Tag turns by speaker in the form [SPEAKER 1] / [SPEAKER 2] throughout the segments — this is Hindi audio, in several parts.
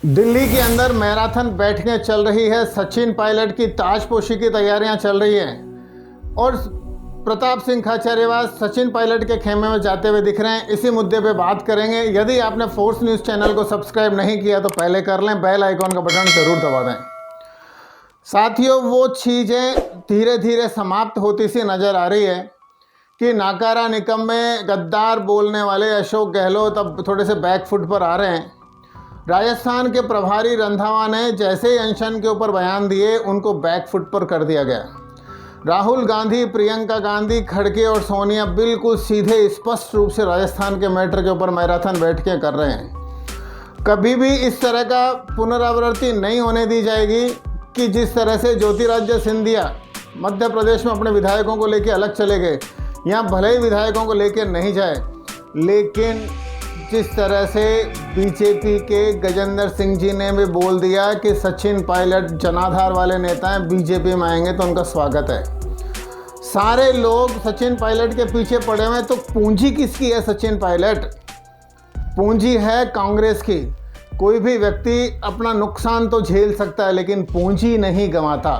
[SPEAKER 1] दिल्ली के अंदर मैराथन बैठकें चल रही है। सचिन पायलट की ताजपोशी की तैयारियां चल रही हैं और प्रताप सिंह खाचरियावास सचिन पायलट के खेमे में जाते हुए दिख रहे हैं। इसी मुद्दे पे बात करेंगे। यदि आपने फोर्स न्यूज़ चैनल को सब्सक्राइब नहीं किया तो पहले कर लें, बेल आइकॉन का बटन जरूर दबा दें। साथियों, वो चीज़ें धीरे धीरे समाप्त होती सी नज़र आ रही है कि नाकारा निकम्मे गद्दार बोलने वाले अशोक गहलोत अब थोड़े से बैकफुट पर आ रहे हैं। राजस्थान के प्रभारी रंधावा ने जैसे ही अनशन के ऊपर बयान दिए, उनको बैकफुट पर कर दिया गया। राहुल गांधी, प्रियंका गांधी, खड़गे और सोनिया बिल्कुल सीधे स्पष्ट रूप से राजस्थान के मैटर के ऊपर मैराथन बैठकें कर रहे हैं। कभी भी इस तरह का पुनरावृत्ति नहीं होने दी जाएगी कि जिस तरह से ज्योतिरादित्य सिंधिया मध्य प्रदेश में अपने विधायकों को लेकर अलग चले गए। यहाँ भले ही विधायकों को लेकर नहीं जाए, लेकिन जिस तरह से बीजेपी के गजेंद्र सिंह जी ने भी बोल दिया कि सचिन पायलट जनाधार वाले नेता हैं, बीजेपी में आएंगे तो उनका स्वागत है। सारे लोग सचिन पायलट के पीछे पड़े हुए हैं। तो पूंजी किसकी है? सचिन पायलट। पूंजी है कांग्रेस की। कोई भी व्यक्ति अपना नुकसान तो झेल सकता है, लेकिन पूंजी नहीं गंवाता।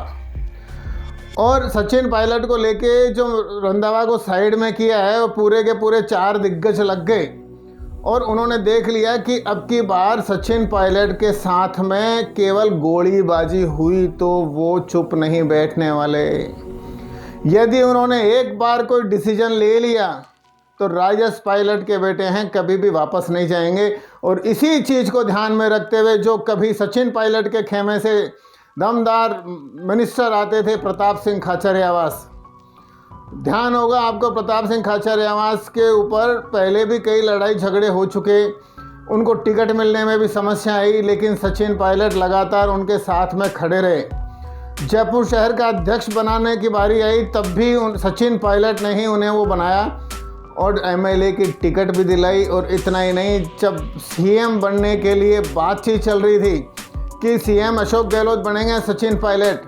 [SPEAKER 1] और सचिन पायलट को लेके जो रंधावा को साइड में किया है, वो पूरे के पूरे 4 दिग्गज लग गए और उन्होंने देख लिया कि अब की बार सचिन पायलट के साथ में केवल गोलीबाजी हुई तो वो चुप नहीं बैठने वाले। यदि उन्होंने एक बार कोई डिसीजन ले लिया तो राजेश पायलट के बेटे हैं, कभी भी वापस नहीं जाएंगे। और इसी चीज़ को ध्यान में रखते हुए जो कभी सचिन पायलट के खेमे से दमदार मिनिस्टर आते थे, प्रताप सिंह खाचरियावास, ध्यान होगा आपको, प्रताप सिंह खाचरियावास के ऊपर पहले भी कई लड़ाई झगड़े हो चुके, उनको टिकट मिलने में भी समस्या आई, लेकिन सचिन पायलट लगातार उनके साथ में खड़े रहे। जयपुर शहर का अध्यक्ष बनाने की बारी आई, तब भी सचिन पायलट ने ही उन्हें वो बनाया और एमएलए की टिकट भी दिलाई। और इतना ही नहीं, जब सीएम बनने के लिए बातचीत चल रही थी कि सीएम अशोक गहलोत बनेंगे सचिन पायलट,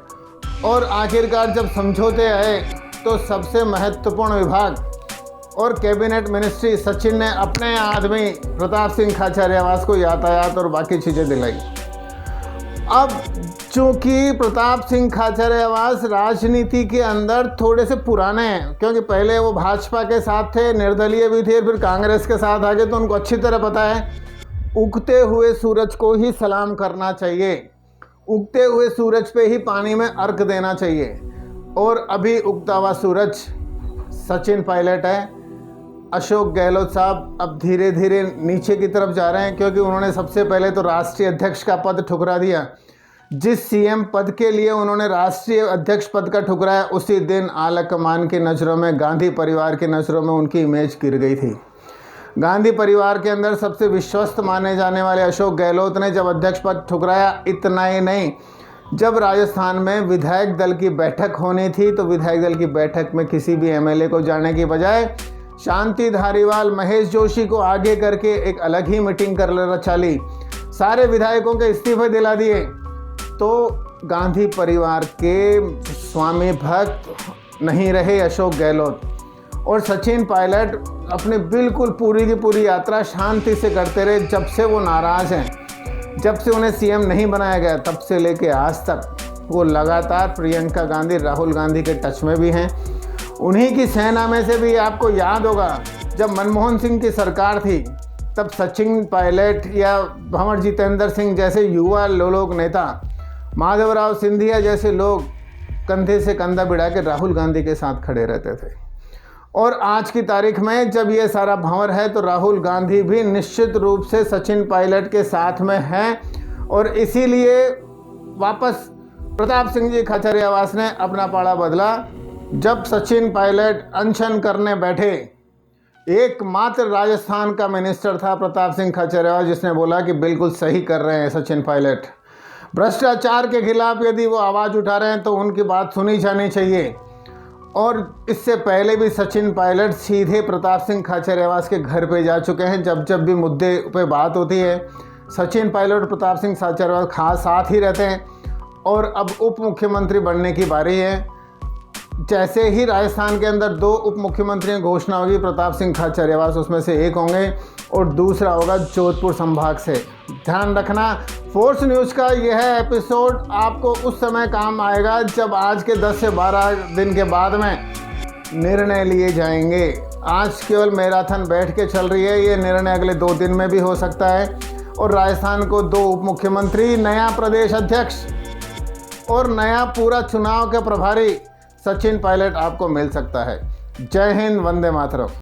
[SPEAKER 1] और आखिरकार जब समझौते आए तो सबसे महत्वपूर्ण विभाग और कैबिनेट मिनिस्ट्री सचिन ने अपने आदमी प्रताप सिंह खाचरियावास को यातायात और बाकी चीज़ें दिलाई। अब चूंकि प्रताप सिंह खाचरियावास राजनीति के अंदर थोड़े से पुराने हैं, क्योंकि पहले वो भाजपा के साथ थे, निर्दलीय भी थे, फिर कांग्रेस के साथ आ गए, तो उनको अच्छी तरह पता है उगते हुए सूरज को ही सलाम करना चाहिए, उगते हुए सूरज पे ही पानी में अर्घ देना चाहिए। और अभी उगता हुआ सूरज सचिन पायलट है। अशोक गहलोत साहब अब धीरे धीरे नीचे की तरफ जा रहे हैं, क्योंकि उन्होंने सबसे पहले तो राष्ट्रीय अध्यक्ष का पद ठुकरा दिया। जिस सीएम पद के लिए उन्होंने राष्ट्रीय अध्यक्ष पद का ठुकराया, उसी दिन आला कमान की नज़रों में, गांधी परिवार की नज़रों में उनकी इमेज गिर गई थी। गांधी परिवार के अंदर सबसे विश्वस्त माने जाने वाले अशोक गहलोत ने जब अध्यक्ष पद ठुकराया, इतना ही नहीं, जब राजस्थान में विधायक दल की बैठक होनी थी तो विधायक दल की बैठक में किसी भी एमएलए को जाने की बजाय शांति धारीवाल, महेश जोशी को आगे करके एक अलग ही मीटिंग कर लेना चाली, सारे विधायकों के इस्तीफे दिला दिए। तो गांधी परिवार के स्वामी भक्त नहीं रहे अशोक गहलोत, और सचिन पायलट अपनी बिल्कुल पूरी की पूरी यात्रा शांति से करते रहे। जब से वो नाराज़ हैं, जब से उन्हें सीएम नहीं बनाया गया, तब से लेके आज तक वो लगातार प्रियंका गांधी, राहुल गांधी के टच में भी हैं। उन्हीं की सेना में से भी आपको याद होगा, जब मनमोहन सिंह की सरकार थी, तब सचिन पायलट या भंवर जितेंद्र सिंह जैसे युवा लोग नेता, माधवराव सिंधिया जैसे लोग कंधे से कंधा भिड़ा के राहुल गांधी के साथ खड़े रहते थे। और आज की तारीख में जब ये सारा भंवर है, तो राहुल गांधी भी निश्चित रूप से सचिन पायलट के साथ में हैं। और इसीलिए वापस प्रताप सिंह जी खाचरियावास ने अपना पाड़ा बदला। जब सचिन पायलट अनशन करने बैठे, एकमात्र राजस्थान का मिनिस्टर था प्रताप सिंह खाचरियावास, जिसने बोला कि बिल्कुल सही कर रहे हैं सचिन पायलट, भ्रष्टाचार के खिलाफ यदि वो आवाज़ उठा रहे हैं तो उनकी बात सुनी जानी चाहिए। और इससे पहले भी सचिन पायलट सीधे प्रताप सिंह खाचरियावास के घर पे जा चुके हैं। जब भी मुद्दे पे बात होती है, सचिन पायलट और प्रताप सिंह खाचरियावास खास साथ ही रहते हैं। और अब उप मुख्यमंत्री बनने की बारी है। जैसे ही राजस्थान के अंदर 2 उप मुख्यमंत्रियों की घोषणा होगी, प्रताप सिंह खाचरियावास उसमें से एक होंगे और दूसरा होगा जोधपुर संभाग से। ध्यान रखना, फोर्स न्यूज़ का यह एपिसोड आपको उस समय काम आएगा जब आज के 10 से 12 दिन के बाद में निर्णय लिए जाएंगे। आज केवल मैराथन बैठ के चल रही है, ये निर्णय अगले 2 दिन में भी हो सकता है और राजस्थान को 2 उप मुख्यमंत्री, नया प्रदेश अध्यक्ष और नया पूरा चुनाव के प्रभारी सचिन पायलट आपको मिल सकता है। जय हिंद, वंदे मातरम।